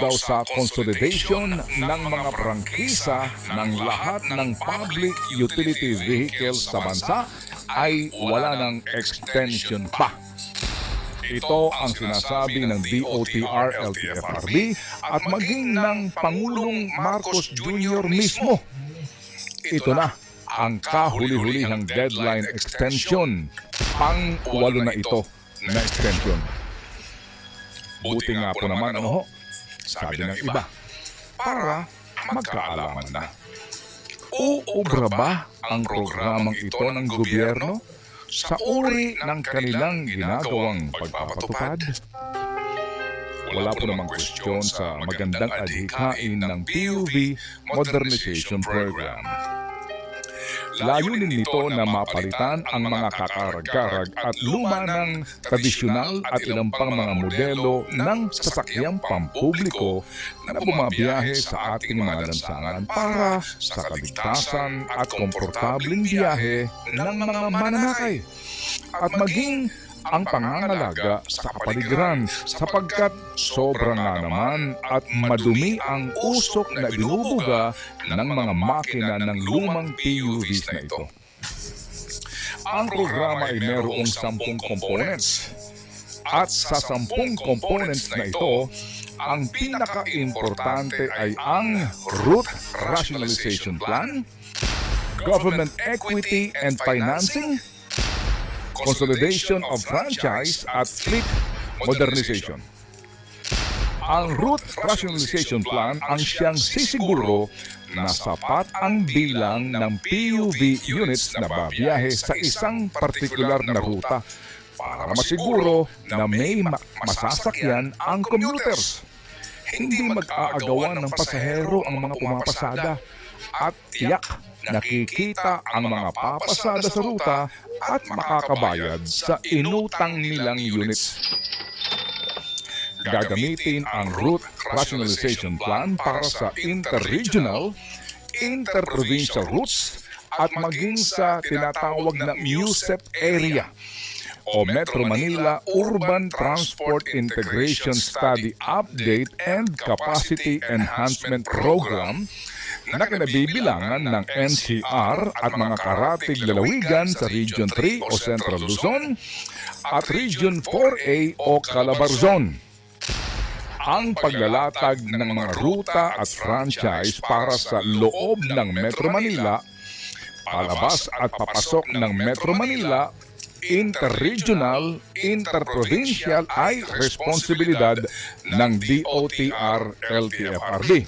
daw sa consolidation ng mga prangkisa ng lahat ng public utility vehicles sa bansa ay wala ng extension pa. Ito ang sinasabi ng DOTR-LTFRB at maging ng Pangulong Marcos Jr. mismo. Ito na ang kahuli-hulihang deadline extension. Pang-walo na ito na extension. Buti nga po naman sabi ng iba, para magkaalaman na. Uubra ba ang programang ito ng gobyerno sa uri ng kanilang ginagawang pagpapatupad? Wala po namang kwestiyon sa magandang adhikain ng PUV Modernization Program. Layunin nito na mapalitan ang mga kakarag-karag at luma ng tradisyonal at ilang pang mga modelo ng sasakyang pampubliko na bumabiyahe sa ating mga lansangan para sa kaligtasan at komportableng biyahe ng mga mananakay at maging ang pangangalaga sa kapaligiran sapagkat sobrang nga naman at madumi ang usok na binubuga ng mga makina ng lumang PUVs na ito. Ang programa ay mayroong 10 components at sa 10 components na ito, ang pinaka-importante ay ang Route Rationalization Plan, Government Equity and Financing, Consolidation of Franchise at Fleet Modernization. Ang Route Rationalization Plan ang siyang sisiguro na sapat ang bilang ng PUV units na babiyahe sa isang partikular na ruta para masiguro na may masasakyan ang commuters. Hindi mag-aagawan ng pasahero ang mga pumapasada at tiyak nakikita ang mga papasada sa ruta at makakabayad sa inutang nilang units. Gagamitin ang Route Rationalization Plan para sa interregional, interprovincial routes at maging sa tinatawag na MUSEP area o Metro Manila Urban Transport Integration Study Update and Capacity Enhancement Program na kinabibilangan ng NCR at mga karatig lalawigan sa Region 3 o Central Luzon at Region 4A o Calabarzon. Ang paglalatag ng mga ruta at franchise para sa loob ng Metro Manila, palabas at papasok ng Metro Manila, interregional, interprovincial ay responsibilidad ng DOTR-LTFRB.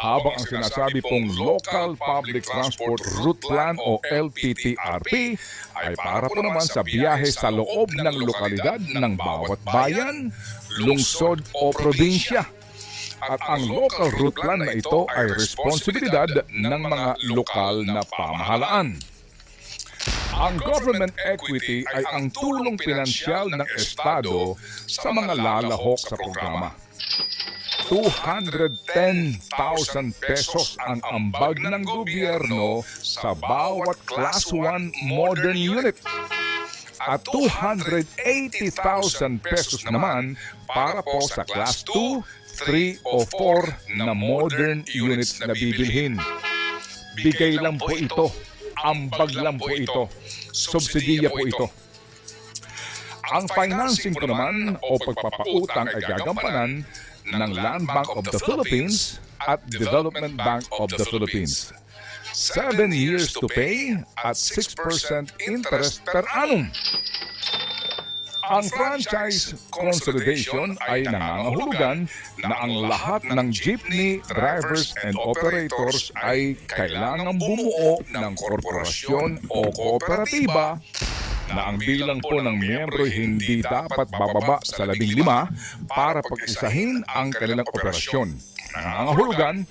Habang ang sinasabi pong Local Public Transport Route Plan o LPTRP ay para po naman sa biyahe sa loob ng lokalidad ng bawat bayan, lungsod o probinsya. At ang Local Route Plan na ito ay responsibilidad ng mga lokal na pamahalaan. Ang government equity ay ang tulong pinansyal ng Estado sa mga lalahok sa programa. 210,000 pesos ang ambag ng gobyerno sa bawat Class 1 modern unit at 280,000 pesos naman para po sa Class 2, 3 o 4 na modern units na bibilhin. Bigay lang po ito, ambag lang po ito, subsidiya po ito. Ang financing ko naman o pagpapautang ay gagampanan ng Land Bank of the Philippines at Development Bank of the Philippines. 7 years to pay at 6% interest per annum. Ang franchise consolidation ay nangangahulugan na ang lahat ng jeepney drivers and operators ay kailangang bumuo ng korporasyon o kooperatiba na ang bilang po ng miyembro hindi dapat bababa sa 15 para pag-isahin ang kanilang operasyon. Nangangahulugan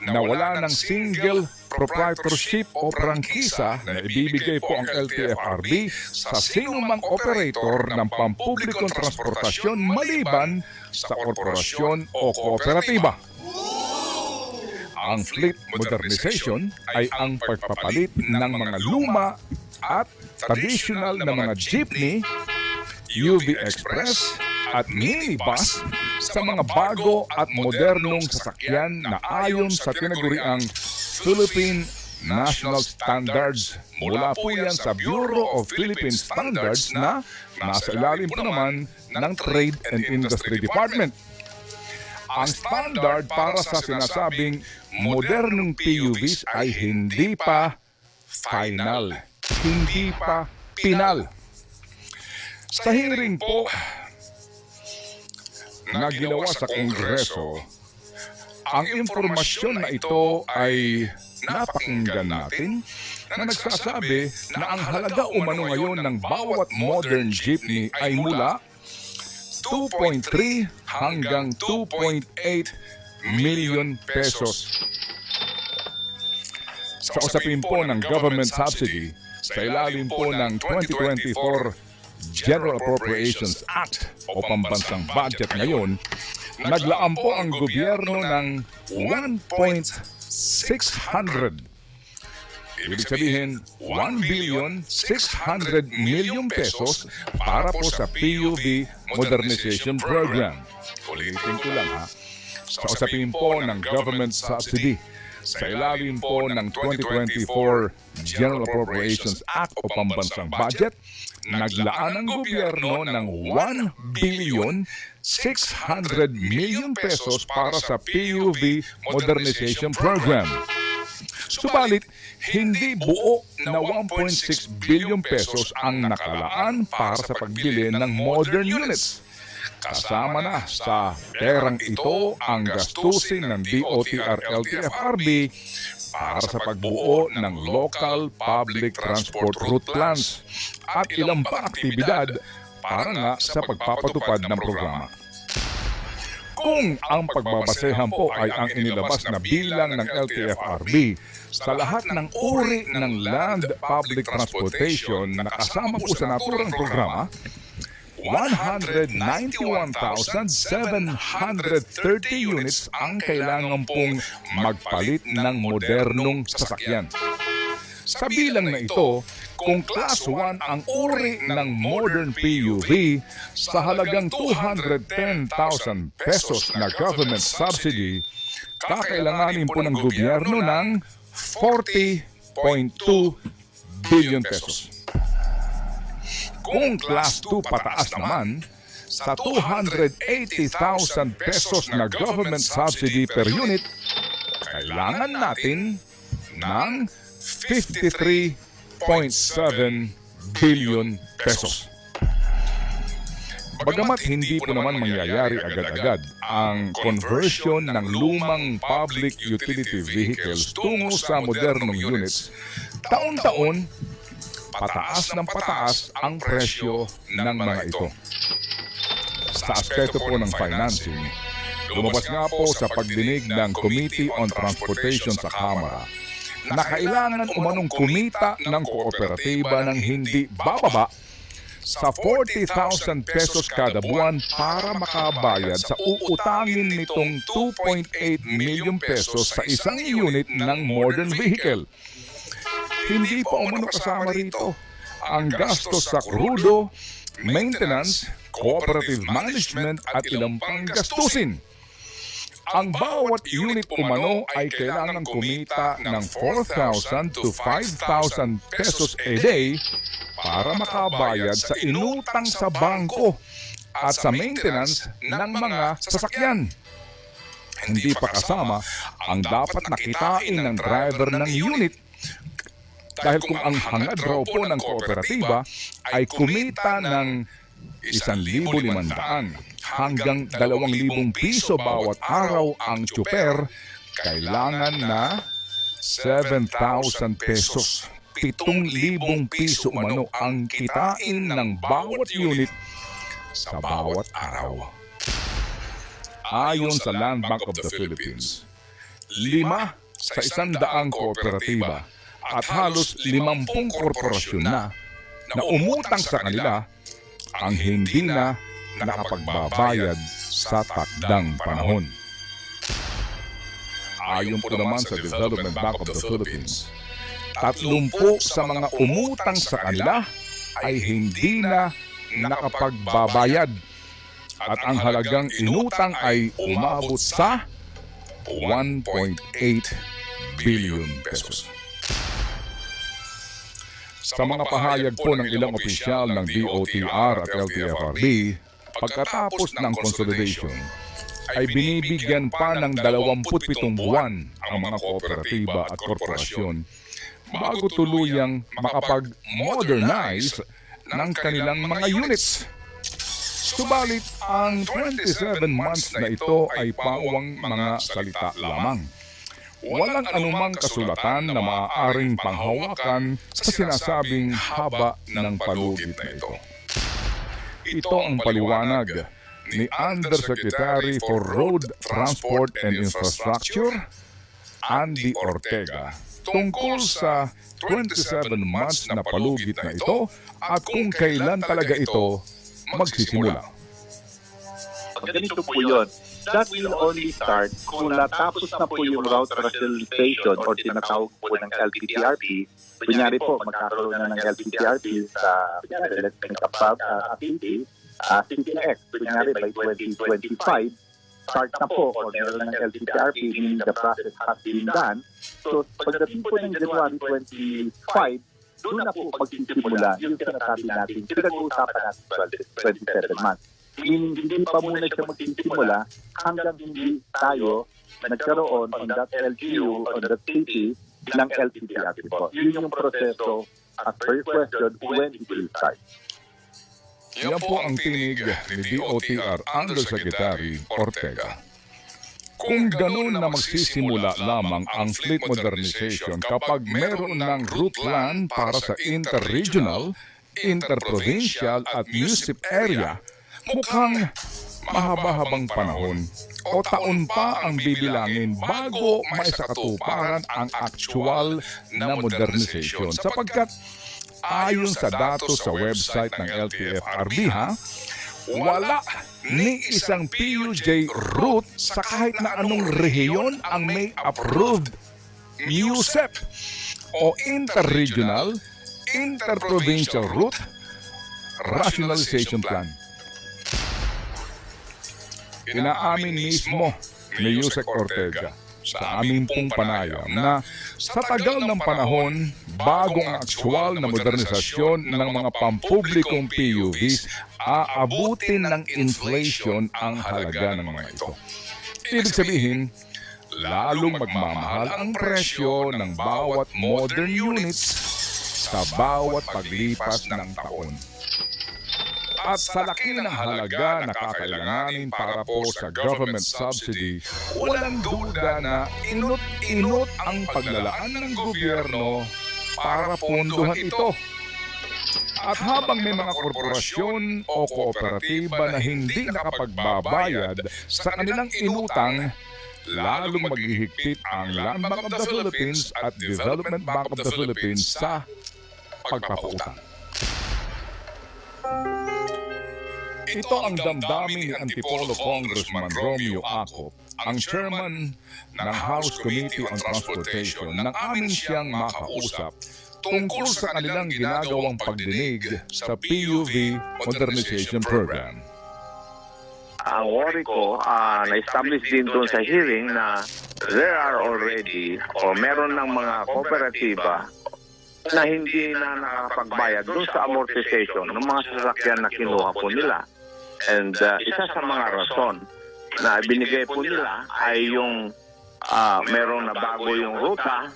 na wala ng single proprietorship o prangkisa na ibibigay po ang LTFRB sa sinumang operator ng pampublikong transportasyon maliban sa korporasyon o kooperatiba. Ang fleet modernization ay ang pagpapalit ng mga luma at traditional na mga jeepney, UV Express, at minibus sa mga bago at modernong sasakyan na ayon sa tinaguriang Philippine National Standards. Mula po yan sa Bureau of Philippine Standards na nasa ilalim po naman ng Trade and Industry Department. Ang standard para sa sinasabing modernong PUVs ay hindi pa final, hindi pa pinal. Sa hearing po na ginawa sa Kongreso, ang impormasyon na ito ay napakinggan natin na nagsasabi na ang halaga umano ngayon ng bawat modern jeepney ay mula 2.3 hanggang 2.8 million pesos. Sa usapin po ng government subsidy, sa ilalim po ng 2024 General Appropriations Act o pambansang budget ngayon, naglaan po ang gobyerno ng 1.600. Ibig sabihin, 1,600,000,000 pesos para po sa PUV Modernization Program. Ulitin ko lang ha. Sa usapin po ng government subsidy, sa ilalim po ng 2024 General Appropriations Act o pambansang budget, naglaan ang gobyerno ng 1,600,000,000 pesos para sa PUV Modernization Program. Subalit, hindi buo na 1.6 billion pesos ang nakalaan para sa pagbili ng modern units. Kasama na sa perang ito ang gastusin ng DOTR-LTFRB para sa pagbuo ng local public transport route plans at ilang pa aktibidad para nga sa pagpapatupad ng programa. Kung ang pagbabasehan po ay ang inilabas na bilang ng LTFRB sa lahat ng uri ng land public transportation na kasama po sa naturang programa, 191,730 units ang kailangan pong magpalit ng modernong sasakyan. Sa bilang na ito, kung Class 1 ang uri ng modern PUV sa halagang 210,000 pesos na government subsidy, kakailanganin po ng gobyerno ng 40.2 billion pesos. Kung Class 2 pataas naman, sa 280,000 pesos na government subsidy per unit, kailangan natin ng 53.7 billion pesos. Bagamat hindi po naman mangyayari agad-agad ang conversion ng lumang public utility vehicles tungo sa modernong units, taon-taon, pataas ng pataas ang presyo ng mga ito. Sa aspeto po ng financing, lumabas nga po sa pagdinig ng Committee on Transportation sa Kamara na kailangan umanong kumita ng kooperatiba ng hindi bababa sa 40,000 pesos kada buwan para makabayad sa uutangin nitong 2.8 million pesos sa isang unit ng modern vehicle. Hindi pa umano kasama rito ang gastos sa krudo, maintenance, cooperative management at ilang pang gastusin. Ang bawat unit umano ay kailangan kumita ng 4,000 to 5,000 pesos a day para makabayad sa inutang sa bangko at sa maintenance ng mga sasakyan. Hindi pa kasama ang dapat nakitain ng driver ng unit. Dahil kung ang hangad raw po ng kooperatiba ay kumita ng 1,500 hanggang 2,000 piso bawat araw ang tsuper, kailangan na 7,000 pesos. 7,000 piso umano ang kitain ng bawat unit sa bawat araw. Ayon sa Land Bank of the Philippines, 5 sa 100 kooperatiba at halos 50 korporasyon na umutang sa kanila ang hindi na nakapagbabayad sa takdang panahon. Ayon po naman sa Development Bank of the Philippines, 30 sa mga umutang sa kanila ay hindi na nakapagbabayad at ang halagang inutang ay umabot sa 1.8 billion pesos. Sa mga pahayag po ng ilang opisyal ng DOTR at LTFRB, pagkatapos ng consolidation, ay binibigyan pa ng 27 buwan ang mga kooperatiba at korporasyon bago tuluyang makapag-modernize ng kanilang mga units. Subalit, ang 27 months na ito ay pawang mga salita lamang. Walang anumang kasulatan na maaaring panghawakan sa sinasabing haba ng palugit na ito. Ito ang paliwanag ni Undersecretary for Road Transport and Infrastructure, Andy Ortega, tungkol sa 27 months na palugit na ito at kung kailan talaga ito magsisimula. Ganito po yun. That will only start kung natapos na po yung route rationalization or tinatawag po ng LPTRP. Kunyari po, magkakaroon na ng LPTRP sa, kunyari, let's think about activity, CTX, kunyari by 2025, start na po or meron ng LPTRP, meaning the process has been done. So, pagdating po ng January 25, doon na po magsisimula yung sinasabi natin, pinag-uusapan natin 27 months. Hindi pa muna siya magsisimula hanggang hindi tayo nagkaroon on that LGU, on that city, ng LPTRP po. Yun yung proseso at per question when it will start. Yan po ang tinig ni DOTR Undersecretary Ortega. Kung ganun na magsisimula lamang ang fleet modernization kapag meron ng route plan para sa interregional, interprovincial at municip area, mukhang mahaba-habang panahon o taon pa ang bibilangin bago maisakatuparan ang actual na modernization sapagkat ayon sa datos sa website ng LTFRB wala ni isang PUJ route sa kahit na anong rehiyon ang may approved MUSEP o interregional, interprovincial route rationalization plan. Inaamin mismo ni Yusek Ortega sa amin pong panayam na sa tagal ng panahon bago ang aktual na modernisasyon ng mga pampublikong PUVs, aabutin ng inflation ang halaga ng mga ito. Ibig sabihin, lalong magmamahal ang presyo ng bawat modern units sa bawat paglipas ng taon. At sa laki ng halaga na kakailanganin para po sa government subsidy, walang duda na inut-inut ang paglalaan ng gobyerno para pondohan ito. At habang may mga korporasyon o kooperatiba na hindi nakapagbabayad sa kanilang inutang, lalong maghihigpit ang Land Bank of the Philippines at Development Bank of the Philippines sa pagpapautang. Ito ang damdamin ni Antipolo Congressman Romeo Acop, ang chairman ng House Committee on Transportation, nang amin siyang makausap tungkol sa kanilang ginagawang pagdinig sa PUV Modernization Program. Ang worry ko, na-establish din doon sa hearing na there are already o meron ng mga kooperatiba na hindi na nakapagbayad doon sa amortization ng mga sasakyan na kinuha po nila. And isa sa mga rason na binigay po nila ay yung meron na bago yung ruta,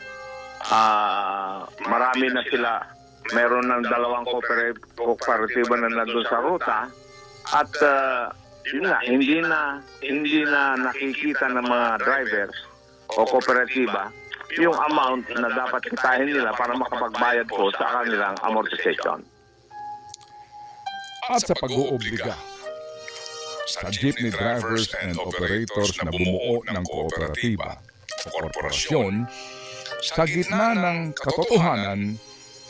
marami na sila, meron ng dalawang kooperatiba na nandun sa ruta at yun nga, hindi na nakikita ng mga drivers o kooperatiba yung amount na dapat kitahin nila para makapagbayad po sa kanilang amortization. At sa pag-oobliga sa jeepney drivers and operators na bumuo ng kooperatiba o korporasyon sa gitna ng katotohanan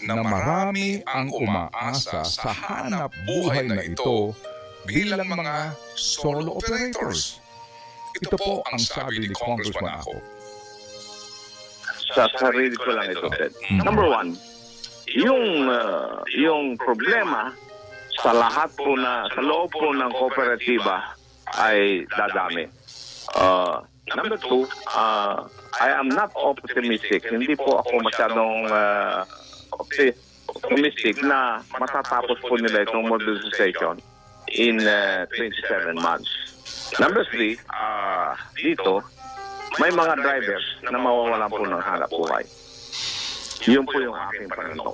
na marami ang umaasa sa hanap buhay na ito bilang mga solo operators. Ito po ang sabi ni Congressman Acop. Sa sarili ko lang ito, Ted. Number one, yung problema sa lahat po na, sa loob po ng kooperatiba ay dadami. Number two, I am not optimistic. Hindi po ako masyadong optimistic na matatapos po nila itong modernization in 27 months. Number three, dito, may mga drivers na mawawalan po ng hanap buhay. Yun po yung aking pananaw.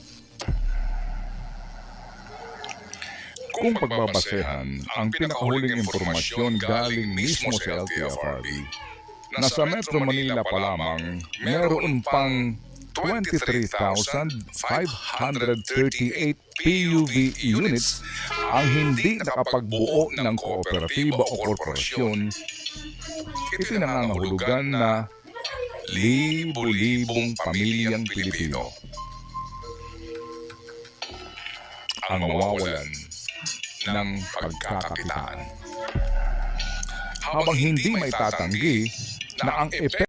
Kung pagbabasehan ang pinakahuling impormasyon galing mismo sa LTFRB, na sa Metro Manila pa lamang meron pang 23,538 PUV units ang hindi nakapagbuo ng kooperatiba o korporasyon. Ipinangangahulugan na libo-libong pamilyang Pilipino ang mawawalan ng pagkakakitaan. Habang hindi may tatanggi na ang epekto